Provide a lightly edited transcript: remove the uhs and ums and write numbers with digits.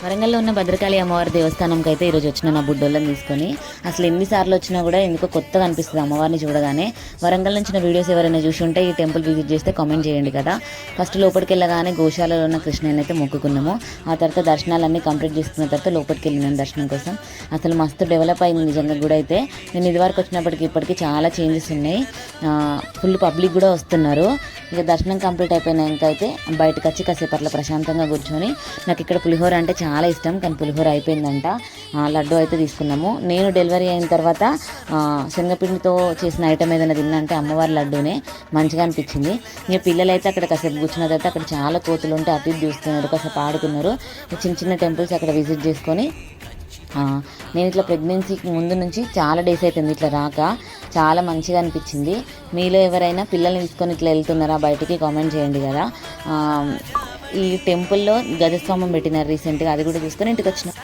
వరంగల్లో ఉన్న భద్రకాళి అమ్మవారి దేవస్థానంకి అయితే ఈరోజు వచ్చిన నా బుడ్డోళ్ళని తీసుకొని అసలు ఎన్నిసార్లు వచ్చినా కూడా ఎందుకో కొత్తగా అనిపిస్తుంది అమ్మవారిని చూడగానే. వరంగల్ నుంచి నా వీడియోస్ ఎవరైనా చూసి ఉంటే ఈ టెంపుల్ విజిట్ చేస్తే కామెంట్ చేయండి కదా. ఫస్ట్ లోపలికి వెళ్ళగానే గోశాలలో ఉన్న కృష్ణని అయితే మొక్కుకున్నాము. ఆ తర్వాత దర్శనాలన్నీ కంప్లీట్ చేసుకున్న తర్వాత లోపలికి వెళ్ళినాను దర్శనం కోసం. అసలు మస్తు డెవలప్ అయింది నిజంగా గుడి అయితే. నేను ఇదివరకు వచ్చినప్పటికి ఇప్పటికీ చాలా చేంజెస్ ఉన్నాయి. ఫుల్ పబ్లిక్ కూడా వస్తున్నారు. ఇక దర్శనం కంప్లీట్ అయిపోయినాక అయితే బయటకు వచ్చి కాసేపు అట్లా ప్రశాంతంగా కూర్చొని, నాకు ఇక్కడ పులిహోర అంటే చాలా ఇష్టం కానీ పులిహోర అయిపోయిందంట. లడ్డు అయితే తీసుకున్నాము. నేను డెలివరీ అయిన తర్వాత శనగపిండితో చేసిన ఐటమ్ ఏదైనా తిన్నా అంటే అమ్మవారి లడ్డూనే మంచిగా అనిపించింది. ఇక పిల్లలు అయితే అక్కడ కాసేపు కూర్చున్న తర్వాత అక్కడ చాలా కోతులు ఉంటే అటు చూస్తున్నారు, కాసేపు ఆడుకున్నారు. చిన్న చిన్న టెంపుల్స్ అక్కడ విజిట్ చేసుకొని, నేను ఇట్లా ప్రెగ్నెన్సీకి ముందు నుంచి చాలా డేస్ అవుతుంది ఇట్లా రాక, చాలా మంచిగా అనిపించింది. మీలో ఎవరైనా పిల్లల్ని తీసుకొని ఇట్లా వెళ్తున్నారా బయటికి కామెంట్ చేయండి కదా. ఈ టెంపుల్లో గజస్తంభం పెట్టినారు రీసెంట్గా, అది కూడా చూసుకొని ఇంటికి వచ్చిన.